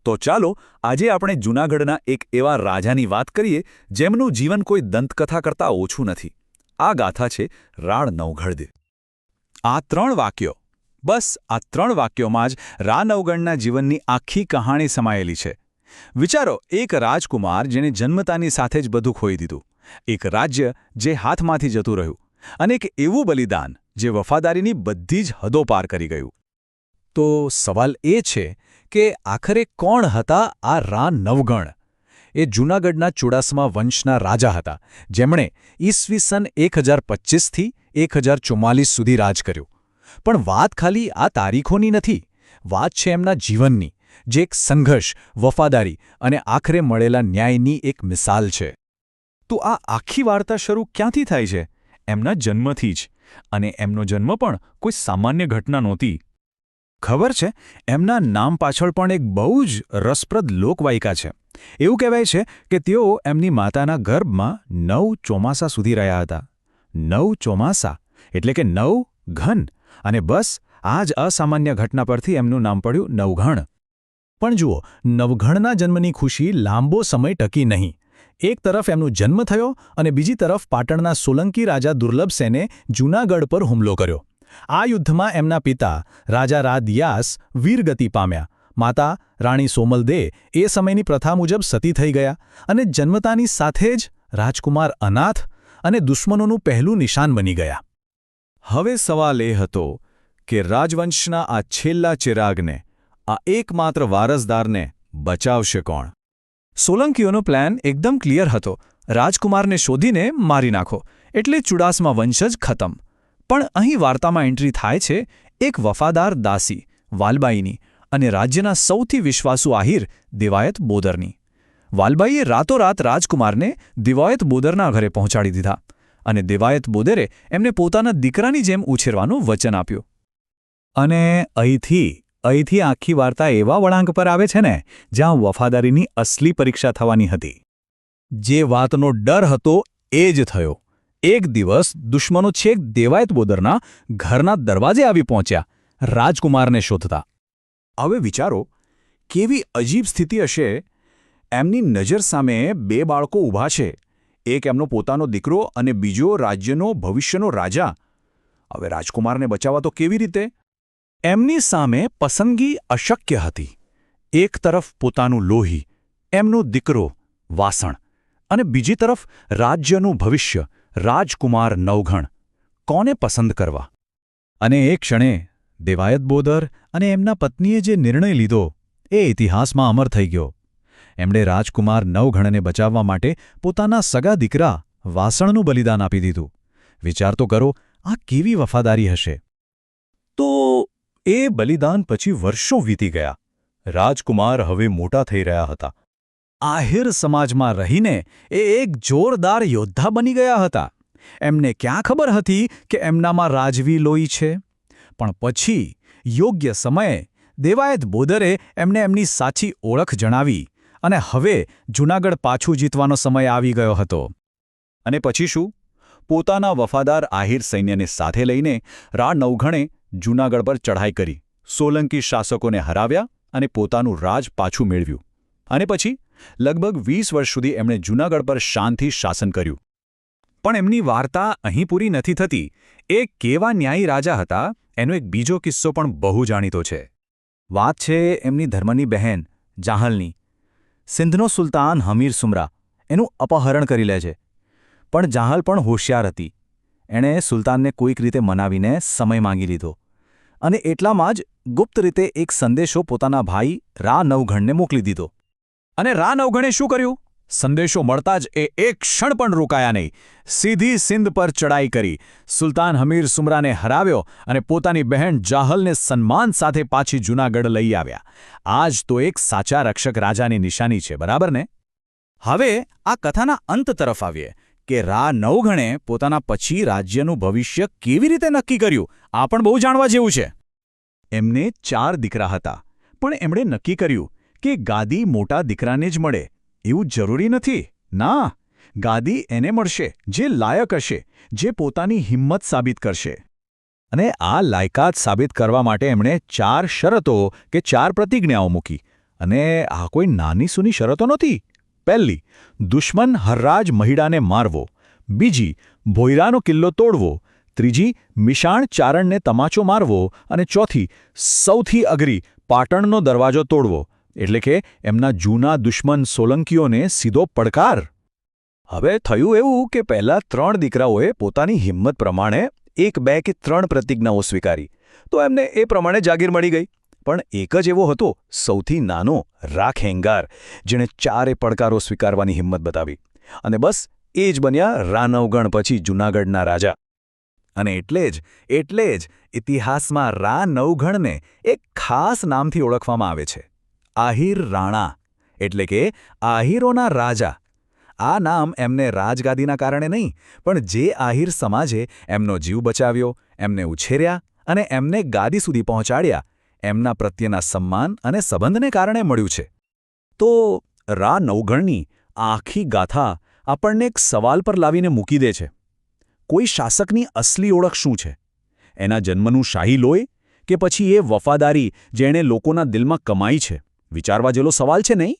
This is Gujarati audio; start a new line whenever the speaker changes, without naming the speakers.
તો ચાલો આજે આપણે જૂનાગઢના એક એવા રાજાની વાત કરીએ જેમનું જીવન કોઈ દંતકથા કરતાં ઓછું નથી. આ ગાથા છે રાણ નવઘણ. આ 3 વાક્યો, બસ આ 3 વાક્યોમાં જ રા નવઘણના જીવનની આખી કહાણી સમાયેલી છે. વિચારો, એક રાજકુમાર જેને જન્મતાની સાથે જ બધું ખોઈ દીધું, એક રાજ્ય જે હાથમાંથી જતું રહ્યું, અને એક એવું બલિદાન જે વફાદારીની બધી જ હદો પાર કરી ગયું. તો સવાલ એ છે કે આખરે કોણ હતા આ રા નવઘણ? એ જૂનાગઢના ચુડાસમા વંશના રાજા હતા, જેમણે ઈસવીસન 1025થી 1044 સુધી રાજ કર્યું. પણ વાત ખાલી આ તારીખોની નથી, વાત છે એમના જીવનની, જે એક સંઘર્ષ, વફાદારી અને આખરે મળેલા ન્યાયની એક મિસાલ છે. તો આ આખી વાર્તા શરૂ ક્યાંથી થાય છે? એમના જન્મથી જ. અને એમનો જન્મ પણ કોઈ સામાન્ય ઘટના નહોતી. ખબર છે, એમના નામ પાછળ પણ એક બહુ જ રસપ્રદ લોકવાયકા છે. એવું કહેવાય છે કે તેઓ એમની માતાના ગર્ભમાં 9 ચોમાસા સુધી રહ્યા હતા. 9 ચોમાસા એટલે કે 9 ઘન. અને બસ આ જ અસામાન્ય ઘટના પરથી એમનું નામ પડ્યું નવઘણ. પણ જુઓ, નવઘણના જન્મની ખુશી લાંબો સમય ટકી નહીં. એક તરફ એમનો જન્મ થયો અને બીજી તરફ પાટણના સોલંકી રાજા દુર્લભસેને જૂનાગઢ પર હુમલો કર્યો. આ યુદ્ધમાં એમના પિતા રાજા રાદિયાસ વીરગતિ પામ્યા. માતા રાણી સોમલદે એ સમયની પ્રથા મુજબ સતી થઈ ગયા અને જન્મતાની સાથે જ રાજકુમાર અનાથ અને દુશ્મનોનું પહેલું નિશાન બની ગયા. હવે સવાલ એ હતો કે રાજવંશના આ છેલ્લા ચિરાગને, આ એકમાત્ર વારસદારને બચાવશે કોણ? સોલંકીઓનો પ્લાન એકદમ ક્લિયર હતો. રાજકુમારને શોધીને મારી નાખો એટલે ચુડાસમા વંશ જ ખતમ. પણ અહીં વાર્તામાં એન્ટ્રી થાય છે એક વફાદાર દાસી વાલબાઈની અને રાજ્યના સૌથી વિશ્વાસુ આહિર દિવાયત બોદરની. વાલબાઈએ રાતોરાત રાજકુમારને દિવાયત બોદરના ઘરે પહોંચાડી દીધા અને દિવાયત બોદરે એમને પોતાના દીકરાની જેમ ઉછેરવાનું વચન આપ્યું. અને અહીંથી આખી વાર્તા એવા વળાંક પર આવે છે ને, જ્યાં વફાદારીની અસલી પરીક્ષા થવાની હતી. જે વાતનો ડર હતો એ જ થયો. એક દિવસ દુશ્મનો છેક દેવાયત બોદરના ઘરના દરવાજે આવી પહોંચ્યા, રાજકુમારને શોધતા. હવે વિચારો, કેવી અજીબ સ્થિતિ હશે. એમની નજર સામે 2 બાળકો ઊભા છે, એક એમનો પોતાનો દીકરો અને બીજો રાજ્યનો ભવિષ્યનો રાજા. હવે રાજકુમારને બચાવવા તો કેવી રીતે? એમની સામે પસંદગી અશક્ય હતી. એક તરફ પોતાનું લોહી, એમનો દીકરો વાસણ, અને બીજી તરફ રાજ્યનું ભવિષ્ય, રાજકુમાર નવઘણ. કોને પસંદ કરવા? અને એ ક્ષણે દેવાયત બોદર અને એમના પત્નીએ જે નિર્ણય લીધો એ ઇતિહાસમાં અમર થઈ ગયો. એમણે રાજકુમાર નવઘણને બચાવવા માટે પોતાના સગા દીકરા વાસણનું બલિદાન આપી દીધું. વિચાર તો કરો, આ કેવી વફાદારી હશે. તો એ બલિદાન પછી વર્ષો વીતી ગયા. રાજકુમાર હવે મોટા થઈ રહ્યા હતા. આહિર સમાજમાં રહીને એ એક જોરદાર યોદ્ધા બની ગયા હતા. એમને ક્યાં ખબર હતી કે એમનામાં રાજવી લોહી છે? પણ પછી યોગ્ય સમયે દેવાયત બોદરે એમને એમની સાચી ઓળખ જણાવી અને હવે જૂનાગઢ પાછું જીતવાનો સમય આવી ગયો હતો. અને પછી શું? પોતાના વફાદાર આહિર સૈન્યને સાથે લઈને રા નવઘણે જૂનાગઢ પર ચઢાઈ કરી, સોલંકી શાસકોને હરાવ્યા અને પોતાનું રાજ પાછું મેળવ્યું. અને પછી લગભગ 20 વર્ષ સુધી એમણે જૂનાગઢ પર શાનથી શાસન કર્યું. પણ એમની વાર્તા અહીં પૂરી નથી થતી. એ કેવા ન્યાયી રાજા હતા એનો એક બીજો કિસ્સો પણ બહુ જાણીતો છે. વાત છે એમની ધર્મની બહેન જાહલની. સિંધનો સુલતાન હમીર સુમરા એનું અપહરણ કરી લે છે. પણ જાહલ પણ હોશિયાર હતી. એણે સુલતાનને કોઈક રીતે મનાવીને સમય માંગી લીધો અને એટલામાં જ ગુપ્ત રીતે એક સંદેશો પોતાના ભાઈ રા નવઘણને મોકલી દીધો. અને રા નવઘણે શું કર્યું? સંદેશો મળતા જ એ એક ક્ષણ પણ રોકાયા નહીં. સીધી સિંધ પર ચડાઈ કરી, સુલતાન હમીર સુમરાને હરાવ્યો અને પોતાની બહેન જાહલને સન્માન સાથે પાછી જૂનાગઢ લઈ આવ્યા. આ જ તો એક સાચા રક્ષક રાજાની નિશાની છે, બરાબર ને? હવે આ કથાના અંત તરફ આવીએ કે રા નવઘણે પોતાના પછી રાજ્યનું ભવિષ્ય કેવી રીતે નક્કી કર્યું. આ પણ બહુ જાણવા જેવું છે. એમને 4 દીકરા હતા, પણ એમણે નક્કી કર્યું કે ગાદી મોટા દીકરાને જ મળે એવું જરૂરી નથી. ના, ગાદી એને મળશે જે લાયક હશે, જે પોતાની હિંમત સાબિત કરશે. અને આ લાયકાત સાબિત કરવા માટે એમણે 4 શરતો કે 4 પ્રતિજ્ઞાઓ મૂકી.
અને આ કોઈ નાની સૂની શરતો નહોતી. પહેલી, દુશ્મન હરરાજ મહિડાને મારવો. બીજી, ભોયરાનો કિલ્લો તોડવો. ત્રીજી, મિશાણ ચારણને તમાચો મારવો. અને ચોથી, સૌથી અઘરી, પાટણનો દરવાજો તોડવો. એટલે કે એમના જૂના દુશ્મન સોલંકીઓને સીધો પડકાર.
હવે થયું એવું કે પહેલા 3 દીકરાઓએ પોતાની હિંમત પ્રમાણે 1, 2 કે 3 પ્રતિજ્ઞાઓ સ્વીકારી, તો એમને એ પ્રમાણે જાગીર મળી ગઈ. પણ એક જ એવો હતો સૌથી નાનો, રાખેંગાર, જેણે 4 પડકારો સ્વીકારવાની હિંમત બતાવી. અને બસ એ જ બન્યા રાનવગણ પછી જૂનાગઢના રાજા. અને એટલે જ ઇતિહાસમાં રાનવગણને એક ખાસ નામથી ઓળખવામાં આવે છે, આહિર રાણા, એટલે કે આહિરોના રાજા. આ નામ એમને રાજગાદીના કારણે નહીં, પણ જે આહિર સમાજે એમનો જીવ બચાવ્યો, એમને ઉછેર્યા અને એમને ગાદી સુધી પહોંચાડ્યા, એમના પ્રત્યેના સન્માન અને સંબંધને કારણે મળ્યું છે. તો રાનવગણની આખી ગાથા આપણને એક સવાલ પર લાવીને મૂકી દે છે. કોઈ શાસકની અસલી ઓળખ શું છે? એના જન્મનું શાહી લોહી કે પછી એ વફાદારી જેણે લોકોના દિલમાં કમાઈ છે? વિચારવા જેલો સવાલ છે નહીં?